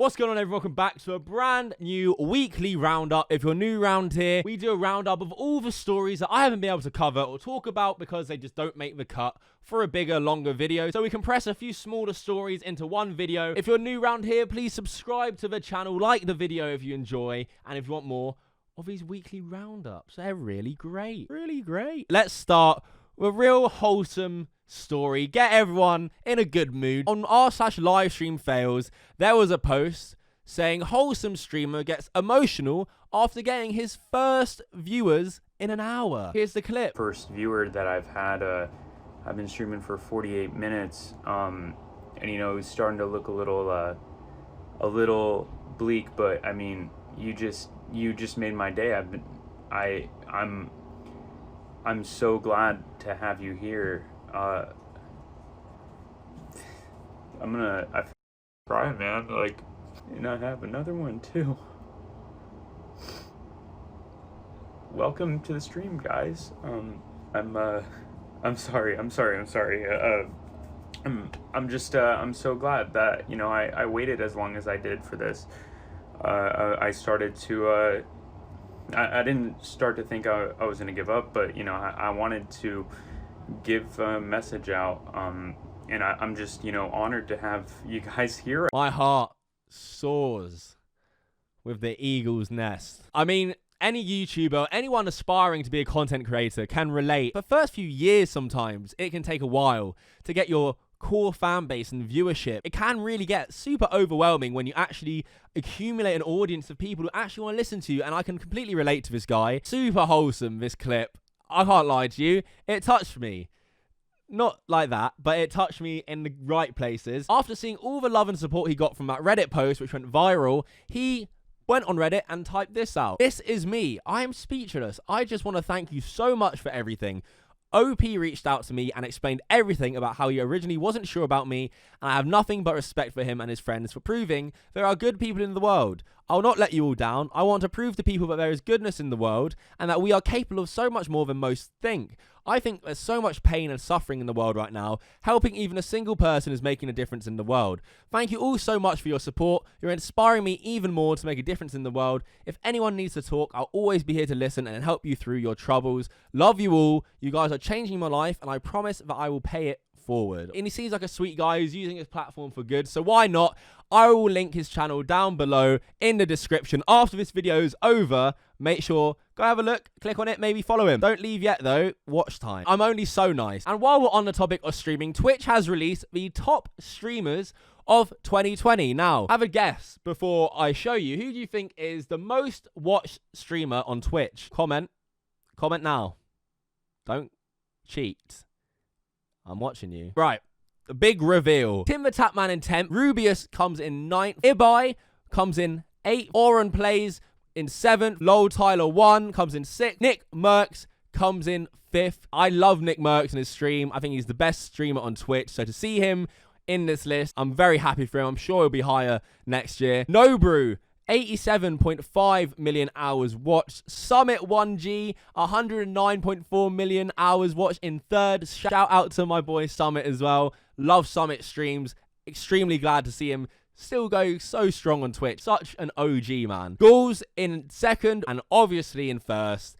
What's going on, everyone? Welcome back to a brand new weekly roundup. If you're new around here, we do a roundup of all the stories that I haven't been able to cover or talk about because they just don't make the cut for a bigger, longer video. So we compress a few smaller stories into one video. If you're new around here, please subscribe to the channel, like the video if you enjoy, and if you want more of these weekly roundups. They're really great. Really great. Let's start with a real wholesome story. Get everyone in a good mood. On r/livestream fails, there was a post saying wholesome streamer gets emotional after getting his first viewers in an hour. Here's the clip. First viewer that I've had, I've been streaming for 48 minutes, and you know, it's starting to look a little bleak, but I mean, you just made my day. I'm so glad to have you here. I cry, man, like, and I have another one too. Welcome to the stream, guys. I'm sorry. I'm so glad that, you know, I waited as long as I did for this. I started to, I didn't start to think I was going to give up, but, you know, I wanted to give a message out, and I'm just, you know, honored to have you guys here. My heart soars with the eagle's nest. I mean, any YouTuber, anyone aspiring to be a content creator can relate. The first few years, sometimes it can take a while to get your core fan base and viewership. It can really get super overwhelming when you actually accumulate an audience of people who actually want to listen to you, and I can completely relate to this guy. Super wholesome, this clip. I can't lie to you, it touched me. Not like that, but it touched me in the right places. After seeing all the love and support he got from that Reddit post, which went viral, he went on Reddit and typed this out. "This is me. I am speechless. I just want to thank you so much for everything. OP reached out to me and explained everything about how he originally wasn't sure about me, and I have nothing but respect for him and his friends for proving there are good people in the world. I'll not let you all down. I want to prove to people that there is goodness in the world and that we are capable of so much more than most think. I think there's so much pain and suffering in the world right now. Helping even a single person is making a difference in the world. Thank you all so much for your support. You're inspiring me even more to make a difference in the world. If anyone needs to talk, I'll always be here to listen and help you through your troubles. Love you all. You guys are changing my life, and I promise that I will pay it forward." And he seems like a sweet guy who's using his platform for good, so why not? I will link his channel down below in the description. After this video is over, make sure, go have a look, click on it, maybe follow him. Don't leave yet though, watch time. I'm only so nice. And while we're on the topic of streaming, Twitch has released the top streamers of 2020. Now, have a guess before I show you. Who do you think is the most watched streamer on Twitch? Comment now. Don't cheat. I'm watching you. Right. The big reveal. Tim the Tapman in 10th. Rubius comes in 9th. Ibai comes in 8th. Oren Plays in 7th. Lol Tyler 1 comes in 6th. Nick Mercs comes in 5th. I love Nick Mercs and his stream. I think he's the best streamer on Twitch. So to see him in this list, I'm very happy for him. I'm sure he'll be higher next year. Nobrew, 87.5 million hours watched. Summit 1G, 109.4 million hours watched in 3rd. Shout out to my boy Summit as well. Love Summit streams. Extremely glad to see him still go so strong on Twitch. Such an OG, man. Goals in 2nd and obviously in 1st.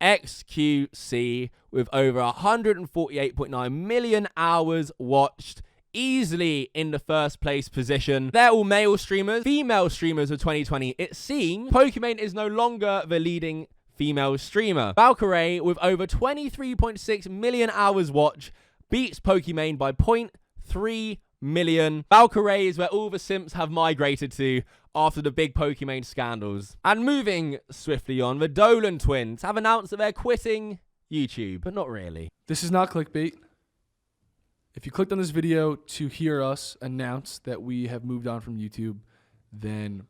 XQC with over 148.9 million hours watched. Easily in the 1st place position. They're all male streamers. Female streamers of 2020. It seems Pokimane is no longer the leading female streamer. Valkyrae with over 23.6 million hours watched beats Pokimane by 0.3 million. Valkyrae is where all the simps have migrated to after the big Pokimane scandals. And moving swiftly on, the Dolan twins have announced that they're quitting YouTube, but not really. This is not clickbait. If you clicked on this video to hear us announce that we have moved on from YouTube, then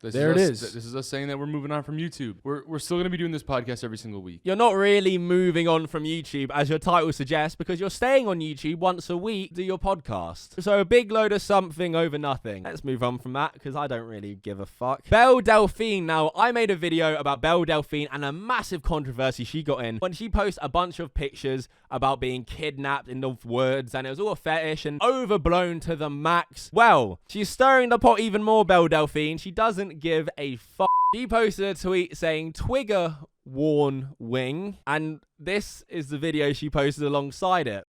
There it is. This is us saying that we're moving on from YouTube. We're still going to be doing this podcast every single week. You're not really moving on from YouTube, as your title suggests, because you're staying on YouTube once a week to do your podcast. So a big load of something over nothing. Let's move on from that, because I don't really give a fuck. Belle Delphine. Now, I made a video about Belle Delphine and a massive controversy she got in when she posted a bunch of pictures about being kidnapped in the woods, and it was all a fetish and overblown to the max. Well, she's stirring the pot even more, Belle Delphine. She doesn't give a fuck. She posted a tweet saying Twigger worn wing, and this is the video she posted alongside it.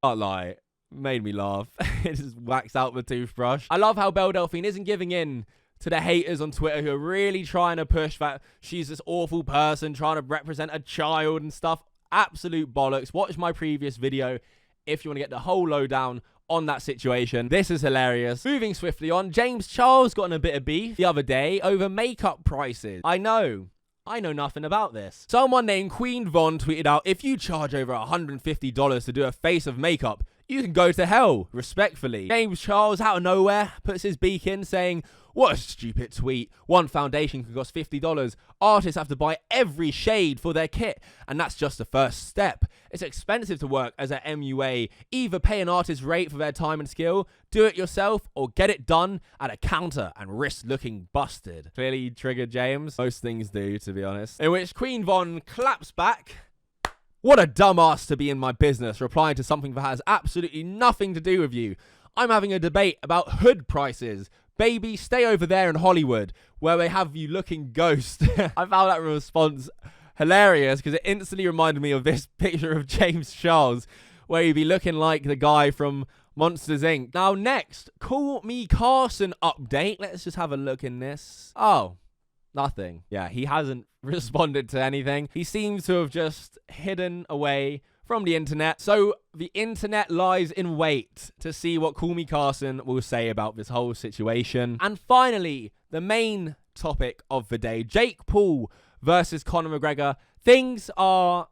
Can't lie, made me laugh. It just waxed out the toothbrush. I love how Belle Delphine isn't giving in to the haters on Twitter who are really trying to push that she's this awful person trying to represent a child and stuff. Absolute bollocks. Watch my previous video if you want to get the whole lowdown on that situation. This is hilarious. Moving swiftly on, James Charles got in a bit of beef the other day over makeup prices. I know nothing about this. Someone named Queen Von tweeted out, if you charge over $150 to do a face of makeup, you can go to hell, respectfully. James Charles, out of nowhere, puts his beak in saying, what a stupid tweet. One foundation can cost $50. Artists have to buy every shade for their kit, and that's just the first step. It's expensive to work as an MUA. Either pay an artist rate for their time and skill, do it yourself, or get it done at a counter and risk looking busted. Clearly triggered James. Most things do, to be honest. In which Queen Von claps back. What a dumbass to be in my business, replying to something that has absolutely nothing to do with you. I'm having a debate about hood prices. Baby, stay over there in Hollywood, where they have you looking ghost. I found that response hilarious, because it instantly reminded me of this picture of James Charles, where he'd be looking like the guy from Monsters, Inc. Now, next, Call Me Carson update. Let's just have a look in this. Oh, nothing. Yeah, he hasn't responded to anything. He seems to have just hidden away from the internet. So the internet lies in wait to see what Call Me Carson will say about this whole situation. And finally, the main topic of the day, Jake Paul versus Conor McGregor. Things are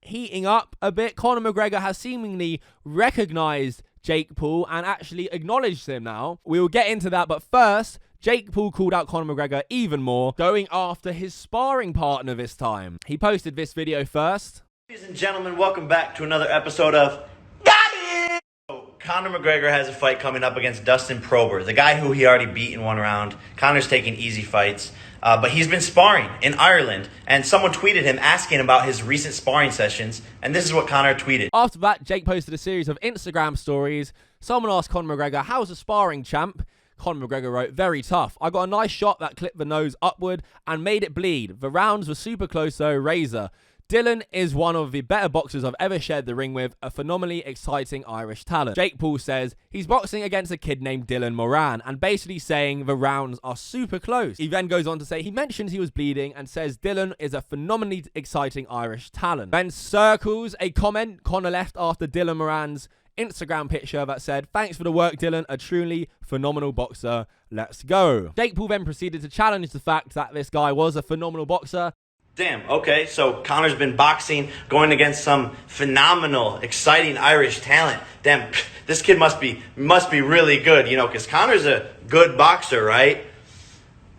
heating up a bit. Conor McGregor has seemingly recognized Jake Paul and actually acknowledged him now. We will get into that, but first, Jake Paul called out Conor McGregor even more, going after his sparring partner this time. He posted this video first. Ladies and gentlemen, welcome back to another episode of Got It! So, Conor McGregor has a fight coming up against Dustin Prober, the guy who he already beat in one round. Conor's taking easy fights, but he's been sparring in Ireland, and someone tweeted him asking about his recent sparring sessions, and this is what Conor tweeted. After that, Jake posted a series of Instagram stories. Someone asked Conor McGregor, how's the sparring, champ? Conor McGregor wrote, very tough. I got a nice shot that clipped the nose upward and made it bleed. The rounds were super close though, razor. Dylan is one of the better boxers I've ever shared the ring with, a phenomenally exciting Irish talent. Jake Paul says he's boxing against a kid named Dylan Moran and basically saying the rounds are super close. He then goes on to say he mentions he was bleeding and says Dylan is a phenomenally exciting Irish talent. Then circles a comment Conor left after Dylan Moran's Instagram picture that said, thanks for the work, Dylan, a truly phenomenal boxer. Let's go. Jake Paul then proceeded to challenge the fact that this guy was a phenomenal boxer. Damn, okay, so Conor's been boxing, going against some phenomenal, exciting Irish talent. Damn, this kid must be really good, you know, because Conor's a good boxer, right?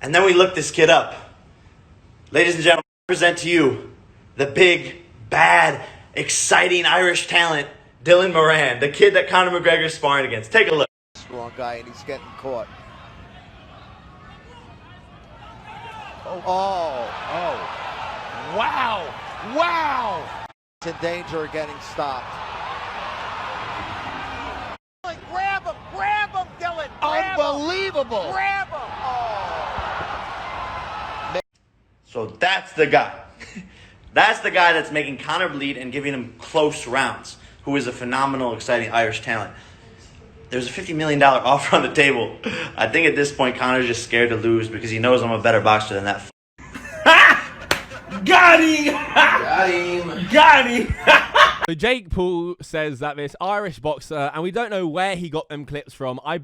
And then we look this kid up. Ladies and gentlemen, I present to you the big, bad, exciting Irish talent, Dylan Moran, the kid that Conor McGregor is sparring against. Take a look. Strong guy, and he's getting caught. Oh. Wow. He's in danger of getting stopped. Grab him, Dylan. Unbelievable. Grab him. Oh. So that's the guy. That's the guy that's making Conor bleed and giving him close rounds, who is a phenomenal, exciting Irish talent. There's a $50 million offer on the table. I think at this point, Conor's just scared to lose because he knows I'm a better boxer than that. Got him. So Jake Paul says that this Irish boxer, and we don't know where he got them clips from. I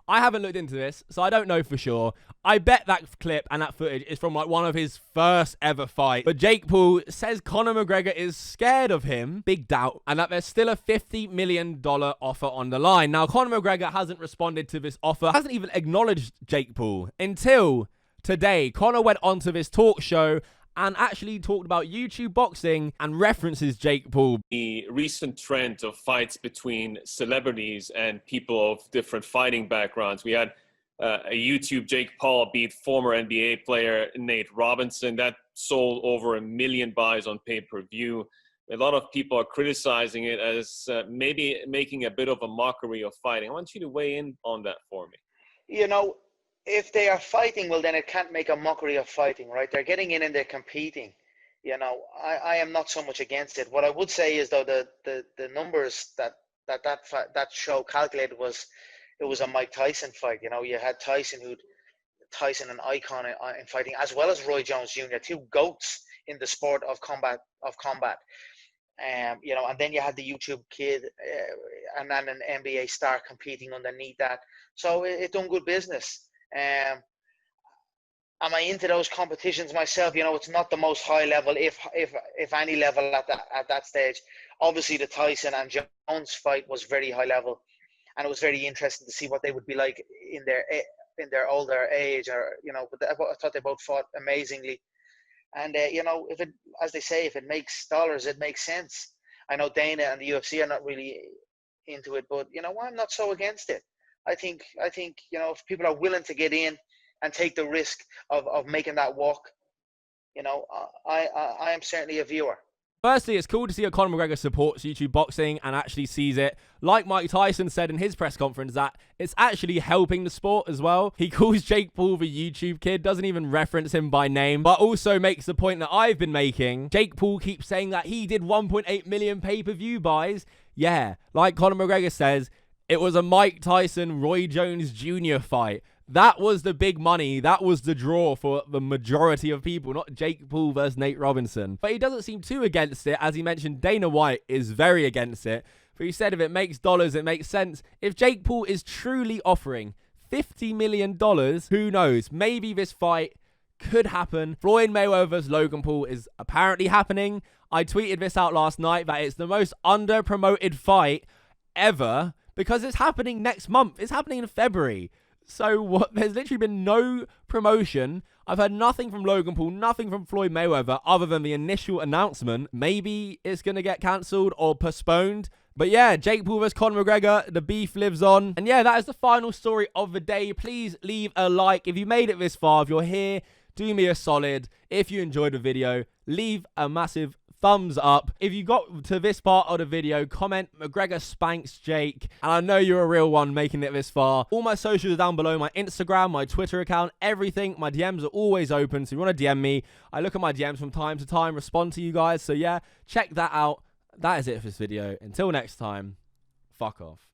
haven't looked into this, so I don't know for sure. I bet that clip and that footage is from like one of his first ever fights. But Jake Paul says Conor McGregor is scared of him, big doubt, and that there's still a $50 million offer on the line. Now, Conor McGregor hasn't responded to this offer, hasn't even acknowledged Jake Paul until today. Conor went onto this talk show and actually talked about YouTube boxing and references Jake Paul. The recent trend of fights between celebrities and people of different fighting backgrounds. We had a YouTube Jake Paul beat former NBA player Nate Robinson. That sold over 1 million buys on pay-per-view. A lot of people are criticizing it as maybe making a bit of a mockery of fighting. I want you to weigh in on that for me. You know, if they are fighting, well, then it can't make a mockery of fighting, right? They're getting in and they're competing. You know, I am not so much against it. What I would say is, though, the numbers that show calculated was, it was a Mike Tyson fight. You know, you had Tyson, an icon in fighting, as well as Roy Jones Jr., two goats in the sport of combat. You know, and then you had the YouTube kid and then an NBA star competing underneath that. So it done good business. Am I into those competitions myself? You know, it's not the most high level, if any level at that stage. Obviously, the Tyson and Jones fight was very high level, and it was very interesting to see what they would be like in their older age. Or, you know, but I thought they both fought amazingly. And you know, if it makes dollars, it makes sense. I know Dana and the UFC are not really into it, but you know, I'm not so against it. I think, you know, if people are willing to get in and take the risk of making that walk, you know, I am certainly a viewer. Firstly, it's cool to see a Conor McGregor supports YouTube boxing and actually sees it. Like Mike Tyson said in his press conference, that it's actually helping the sport as well. He calls Jake Paul the YouTube kid, doesn't even reference him by name, but also makes the point that I've been making. Jake Paul keeps saying that he did 1.8 million pay-per-view buys. Yeah, like Conor McGregor says, it was a Mike Tyson, Roy Jones Jr. fight. That was the big money. That was the draw for the majority of people, not Jake Paul versus Nate Robinson. But he doesn't seem too against it. As he mentioned, Dana White is very against it. But he said if it makes dollars, it makes sense. If Jake Paul is truly offering $50 million, who knows? Maybe this fight could happen. Floyd Mayweather versus Logan Paul is apparently happening. I tweeted this out last night that it's the most under-promoted fight ever because it's happening next month. It's happening in February. So there's literally been no promotion. I've heard nothing from Logan Paul, nothing from Floyd Mayweather other than the initial announcement. Maybe it's going to get cancelled or postponed. But yeah, Jake Paul vs Conor McGregor, the beef lives on. And yeah, that is the final story of the day. Please leave a like. If you made it this far, if you're here, do me a solid. If you enjoyed the video, leave a massive thumbs up. If you got to this part of the video, comment McGregor spanks Jake. And I know you're a real one making it this far. All my socials are down below, my Instagram, my Twitter account, everything. My DMs are always open, so if you want to DM me, I look at my DMs from time to time, respond to you guys. So yeah, check that out. That is it for this video. Until next time, fuck off.